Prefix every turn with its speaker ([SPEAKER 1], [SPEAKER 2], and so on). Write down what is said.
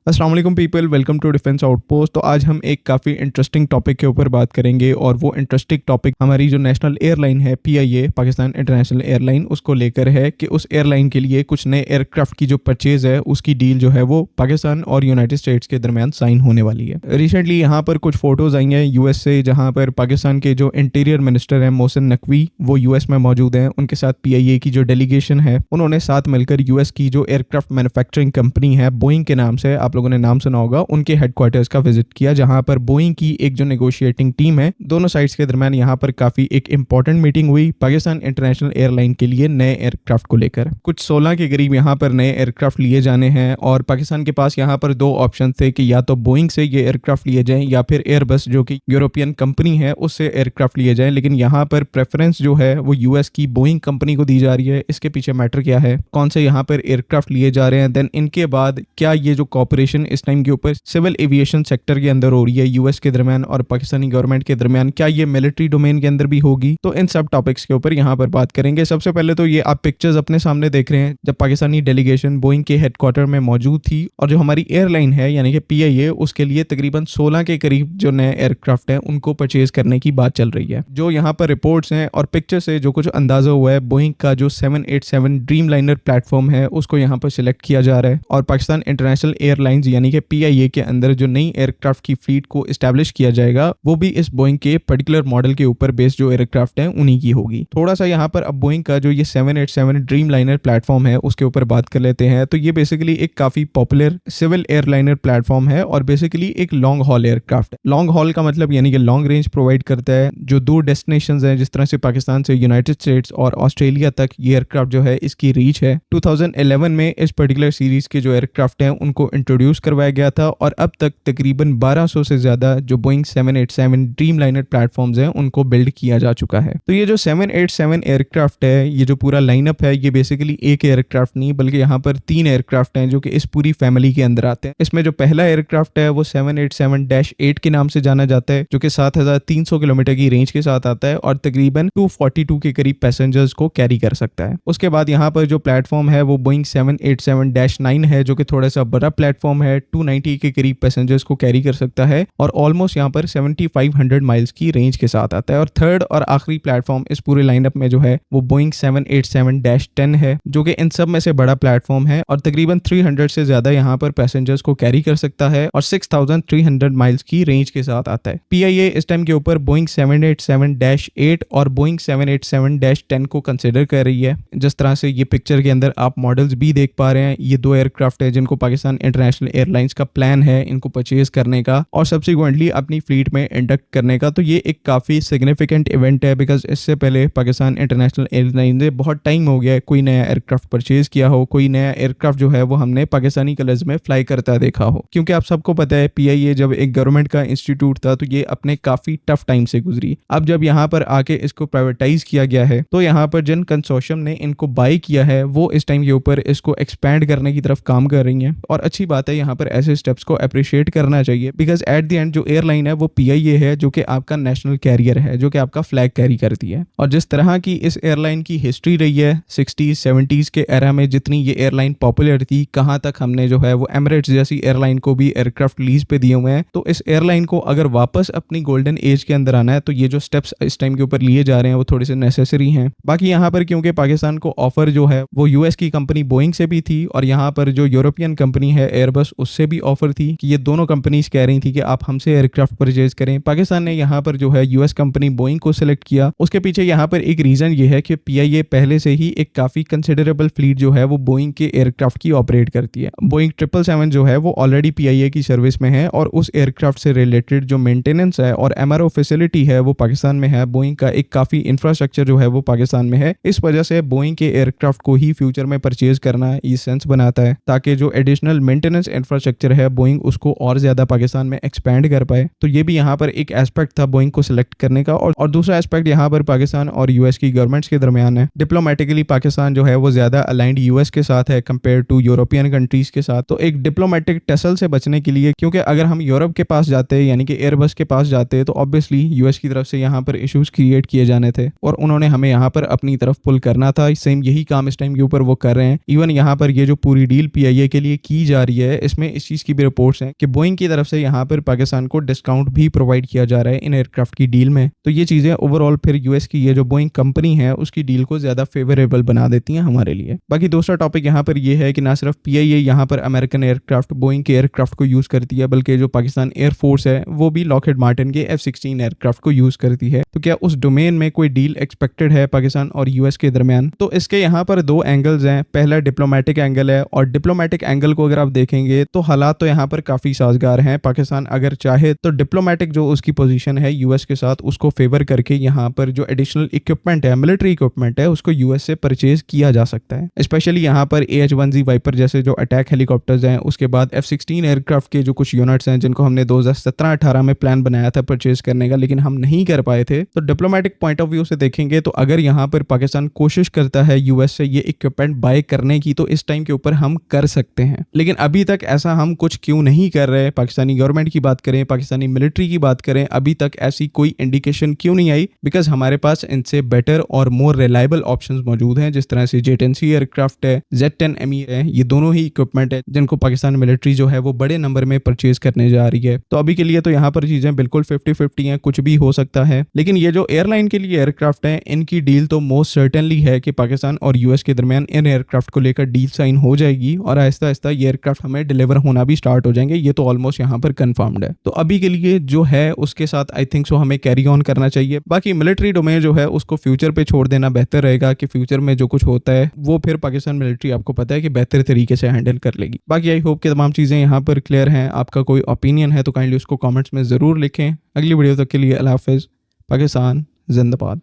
[SPEAKER 1] अस्सलाम वालेकुम people, welcome to defence outpost. तो आज हम एक काफ़ी इंटरेस्टिंग टॉपिक के ऊपर बात करेंगे और वो इंटरेस्टिंग टॉपिक हमारी जो नेशनल एयरलाइन है पीआईए पाकिस्तान इंटरनेशनल एयरलाइन उसको लेकर है कि उस एयरलाइन के लिए कुछ नए एयरक्राफ्ट की जो परचेज है उसकी डील जो है वो पाकिस्तान और यूनाइटेड स्टेट्स के दरमियान साइन होने वाली है। रिसेंटली यहाँ पर कुछ फोटोज आई हैं यूएस से, जहाँ पर पाकिस्तान के जो इंटीरियर मिनिस्टर हैं मोहसिन नकवी वो यूएस में मौजूद हैं। उनके साथ पीआईए की जो डेलीगेशन है उन्होंने साथ मिलकर यूएस की जो एयरक्राफ्ट मैन्युफैक्चरिंग कंपनी है बोइंग के नाम से, आप लोगों ने नाम सुना होगा, उनके हेडक्वार्टर्स का विजिट किया, जहां पर बोइंग की एक जो नेगोशिएटिंग टीम है दोनों साइड्स के दरमियान यहां पर काफी एक इंपॉर्टेंट मीटिंग हुई पाकिस्तान इंटरनेशनल एयरलाइन के लिए नए एयरक्राफ्ट को लेकर। कुछ 16 के करीब यहां पर नए एयरक्राफ्ट लिए जाने हैं और पाकिस्तान के पास यहां पर दो ऑप्शन थे कि या तो बोइंग से ये एयरक्राफ्ट लिए जाएं या फिर एयरबस जो कि यूरोपियन कंपनी है उससे एयरक्राफ्ट लिए जाएं। लेकिन यहां पर प्रेफरेंस जो है वो यूएस की बोइंग कंपनी को दी जा रही है। इसके पीछे मैटर क्या है, कौन से यहां पर एयरक्राफ्ट लिए जा रहे हैं, देन इनके बाद क्या ये जो कॉपरेशन इस टाइम के ऊपर सिविल एविएशन सेक्टर के अंदर हो रही है यूएस के दरमियान और पाकिस्तानी गवर्नमेंट के दरमियान, क्या ये मिलिट्री डोमेन के अंदर भी होगी। तो इन सब टॉपिक्स के ऊपर यहाँ पर बात करेंगे। सबसे पहले तो ये आप पिक्चर्स अपने सामने देख रहे हैं जब पाकिस्तानी डेलीगेशन बोइंग के हेडक्वार्टर में मौजूद थी और जो हमारी एयरलाइन है यानी कि पीआईए उसके लिए तकरीबन 16 के करीब जो नए एयरक्राफ्ट हैं उनको परचेज करने की बात चल रही है। जो यहाँ पर रिपोर्ट्स हैं और पिक्चर से जो कुछ अंदाजा हुआ है, बोइंग का जो 787 ड्रीम लाइनर प्लेटफॉर्म है उसको यहाँ पर सिलेक्ट किया जा रहा है और पाकिस्तान इंटरनेशनल एयरलाइंस यानी कि पीआईए के अंदर जो नई एयरक्राफ्ट की फ्लीट को एस्टैब्लिश किया जाएगा वो भी इस बोइंग के पर्टिकुलर मॉडल के ऊपर बेस्ड जो एयरक्राफ्ट है उन्हीं की होगी। थोड़ा सा यहाँ पर अब बोइंग का जो ये 787 ड्रीम लाइनर प्लेटफॉर्म है उसके ऊपर बात कर लेते हैं। तो ये बेसिकली एक काफी पॉपुलर सिविल एयरलाइनर प्लेटफॉर्म है और बेसिकली एक लॉन्ग हॉल एयरक्राफ्ट है। लॉन्ग हॉल का मतलब यानी कि लॉन्ग रेंज प्रोवाइड करता है। जो दूर डेस्टिनेशंस हैं जिस तरह से पाकिस्तान से यूनाइटेड स्टेट्स और ऑस्ट्रेलिया तक ये एयरक्राफ्ट जो है इसकी रीच है। 2011 में इस पर्टिकुलर सीरीज के जो एयरक्राफ्ट हैं उनको इंट्रोड्यूस करवाया गया था और अब तक तकरीबन 1200 से ज्यादा जो बोइंग 787 ड्रीम लाइनर प्लेटफॉर्म्स हैं उनको बिल्ड किया जा चुका है। तो ये जो 787 एयरक्राफ्ट है, ये जो पूरा लाइनअप है, ये बेसिकली एक एयरक्राफ्ट नहीं बल्कि यहाँ पर 3 एयरक्राफ्ट हैं जो कि इस पूरी फैमिली के अंदर आते हैं। इसमें जो पहला एयरक्राफ्ट है वो 787-8 के नाम से जाना जाता है जो कि 7300 किलोमीटर की रेंज के साथ आता है और तकरीबन 242 के करीब पैसेंजर्स को कैरी कर सकता है। उसके बाद यहाँ पर जो प्लेटफॉर्म है वो बोइंग 787-9 है जो कि थोड़ा सा बड़ा प्लेटफॉर्म है, 290 के करीब पैसेंजर्स को कैरी कर सकता है और ऑलमोस्ट यहाँ पर 7500 माइल्स की रेंज के साथ आता है। और थर्ड और आखिरी प्लेटफॉर्म इस पूरे लाइनअप में जो है वो बोइंग 787-10 है जो कि इन सब में से बड़ा प्लेटफॉर्म है और तकरीबन 300 से ज्यादा यहाँ पर पैसेंजर्स को कैरी कर सकता है और 6300 माइल्स की रेंज के साथ आता है। पीआईए इस टाइम के ऊपर बोइंग 787-8 और बोइंग 787-10 को कंसिडर कर रही है। जिस तरह से ये पिक्चर के अंदर आप मॉडल्स भी देख पा रहे हैं, ये दो एयरक्राफ्ट है जिनको पाकिस्तान इंटरनेशनल एयरलाइंस का प्लान है इनको परचेज करने का और सब्सिक्वेंटली अपनी फ्लीट में इंडक्ट करने का। तो ये एक काफी सिग्निफिकेंट इवेंट है बिकॉज इससे पहले पाकिस्तान इंटरनेशनल एयरलाइन ने बहुत टाइम हो गया है कोई नया एयरक्राफ्ट परचेज किया हो, कोई नया एयरक्राफ्ट जो है वो हमने पाकिस्तानी कलर्स में फ्लाई करता देखा हो। क्योंकि आप सबको पता है पीआईए जब एक गवर्नमेंट का इंस्टीट्यूट था तो ये अपने काफी टफ टाइम से गुजरी। अब जब यहाँ पर आके इसको प्राइवेटाइज किया गया है तो यहाँ पर जिन कंसोर्शियम ने इनको बाय किया है वो इस टाइम के ऊपर इसको एक्सपैंड करने की तरफ काम कर रही है और अच्छी बात है। यहाँ पर ऐसे स्टेप्स को अप्रिशिएट करना चाहिए बिकॉज एट द एंड जो एयरलाइन है वो पीआईए है जो कि आपका नेशनल कैरियर है, जो कि आपका फ्लैग कैरी करती है। और जिस तरह की इस एयरलाइन की हिस्ट्री रही है 60s 70s के एरा में, जितनी ये एयरलाइन पॉपुलर थी, कहां तक हमने जो है वो एमिरेट्स जैसी एयरलाइन को भी एयरक्राफ्ट लीज पे दिए हुए हैं। तो इस एयरलाइन को अगर वापस अपनी गोल्डन एज के अंदर आना है तो ये जो स्टेप्स इस टाइम के ऊपर लिए जा रहे हैं वो थोड़े से नेसेसरी हैं। बाकी यहाँ पर क्योंकि पाकिस्तान को ऑफर जो है वो यूएस की कंपनी बोइंग से भी थी और यहाँ पर जो यूरोपियन कंपनी है एयरबस उससे भी ऑफर थी कि ये दोनों कंपनीज कह रही थी कि आप हमसे एयरक्राफ्ट परचेज करें। पाकिस्तान ने यहाँ पर जो है यूएस कंपनी बोइंग को सिलेक्ट किया। उसके पीछे यहाँ पर एक रीजन ये है कि पीआईए पहले से ही एक काफी कंसिडरेबल फ्लीट जो है वो बोइंग के एयरक्राफ्ट की ऑपरेट करती है। बोइंग 777 जो है वो ऑलरेडी पीआईए की सर्विस में है और उस एयरक्राफ्ट से रिलेटेड जो मेंटेनेंस है और एमआरओ फैसिलिटी है वो पाकिस्तान में है। बोइंग का एक काफी इंफ्रास्ट्रक्चर जो है वो पाकिस्तान में है। इस वजह से बोइंग के एयरक्राफ्ट को ही फ्यूचर में परचेज करना ये सेंस बनाता है ताकि जो एडिशनल मेंटेनेंस इंफ्रास्ट्रक्चर है बोइंग उसको और ज्यादा पाकिस्तान में एक्सपैंड कर पाए। तो ये भी यहाँ पर एक एस्पेक्ट था बोइंग को सिलेक्ट करने का। और दूसरा एस्पेक्ट यहाँ पर पाकिस्तान और यूएस की गवर्नमेंट्स के दरमियान है। डिप्लोमेटिकली पाकिस्तान जो है वो ज्यादा अलाइंड यूएस के साथ है कंपेयर टू यूरोपियन कंट्रीज के साथ। तो एक डिप्लोमेटिक टसल से बचने के लिए, क्योंकि अगर हम यूरोप के पास जाते हैं यानी कि एयरबस के पास जाते हैं तो ऑब्वियसली यूएस की तरफ से यहाँ पर इश्यूज क्रिएट किए जाने थे और उन्होंने हमें यहाँ पर अपनी तरफ पुल करना था। सेम यही काम इस टाइम के ऊपर वो कर रहे हैं। इवन यहाँ पर ये जो पूरी डील पीआईए के लिए की जा रही है है इसमें इस चीज़ की भी रिपोर्ट्स हैं कि बोइंग की तरफ से यहाँ पर पाकिस्तान को डिस्काउंट भी प्रोवाइड किया जा रहा है इन एयरक्राफ्ट की डील में। तो ये चीज़ें ओवरऑल फिर यूएस की ये जो बोइंग कंपनी है उसकी डील को ज़्यादा फेवरेबल बना देती हैं हमारे लिए। बाकी दूसरा टॉपिक यहाँ पर ये है कि ना सिर्फ पीआईए यहाँ पर अमेरिकन एयरक्राफ्ट बोइंग के एयरक्राफ्ट को यूज़ करती है, बल्कि जो पाकिस्तान एयरफोर्स है वो भी लॉकहीड मार्टिन के F-16 एयरक्राफ्ट को यूज़ करती है। तो क्या उस डोमेन में कोई डील एक्सपेक्टेड है पाकिस्तान और यूएस के दरमियान? तो इसके यहाँ पर दो एंगल्स हैं। पहला डिप्लोमेटिक एंगल है, और डिप्लोमेटिक एंगल को अगर आप देखेंगे तो हालात तो यहाँ पर काफ़ी साजगार हैं। पाकिस्तान अगर चाहे तो डिप्लोमेटिक जो उसकी पोजीशन है यूएस के साथ उसको फेवर करके यहाँ पर जो एडिशनल इक्विपमेंट है, मिलिट्री इक्विपमेंट है, उसको यूएस से परचेज किया जा सकता है। स्पेशली यहाँ पर AH-1Z वाइपर जैसे जो अटैक हेलीकॉप्टर्स हैं, उसके बाद F-16 एयरक्राफ्ट के जो कुछ यूनिट्स हैं जिनको हमने 2017-18 में प्लान बनाया था परचेज करने का, लेकिन हम नहीं कर पाए थे। तो डिप्लोमेटिक पॉइंट ऑफ व्यू से देखेंगे तो अगर यहाँ पर पाकिस्तान कोशिश करता है यूएस से ये इक्विपमेंट बाय करने की, तो इस टाइम के ऊपर हम कर सकते हैं। लेकिन अभी तक ऐसा हम कुछ क्यों नहीं कर रहे? पाकिस्तानी गवर्नमेंट की बात करें, पाकिस्तानी मिलिट्री की बात करें, अभी तक ऐसी कोई इंडिकेशन क्यों नहीं आई? बिकॉज हमारे पास इनसे बेटर और मोर रिलायबल ऑप्शंस मौजूद हैं, जिस तरह से J-10C एयरक्राफ्ट है, Z-10ME है। ये दोनों ही इक्विपमेंट है जिनको पाकिस्तान मिलिट्री जो है वो बड़े नंबर में परचेज करने जा रही है। तो अभी के लिए तो यहाँ पर चीजें बिल्कुल 50-50 हैं, कुछ भी हो सकता है। लेकिन ये जो एयरलाइन के लिए एयरक्राफ्ट है, इनकी डील तो मोस्ट सर्टेनली है कि पाकिस्तान और यूएस के दरमियान इन एयरक्राफ्ट को लेकर डील साइन हो जाएगी और आहिस्ता आहिस्ता ये एयरक्राफ्ट हमें डिलीवर होना भी स्टार्ट हो जाएंगे। ये तो ऑलमोस्ट यहाँ पर कंफर्म्ड है। तो अभी के लिए जो है उसके साथ आई थिंक सो हमें कैरी ऑन करना चाहिए। बाकी मिलिट्री डोमेन जो है उसको फ्यूचर पे छोड़ देना बेहतर रहेगा कि फ्यूचर में जो कुछ होता है वो फिर पाकिस्तान मिलिट्री आपको पता है कि बेहतर तरीके से हैंडल कर लेगी। बाकी आई होप कि तमाम चीज़ें यहाँ पर क्लियर हैं। आपका कोई ओपिनियन है तो काइंडली उसको कमेंट्स में ज़रूर लिखें। अगली वीडियो तक के लिए अल्लाह हाफिज़। पाकिस्तान जिंदाबाद।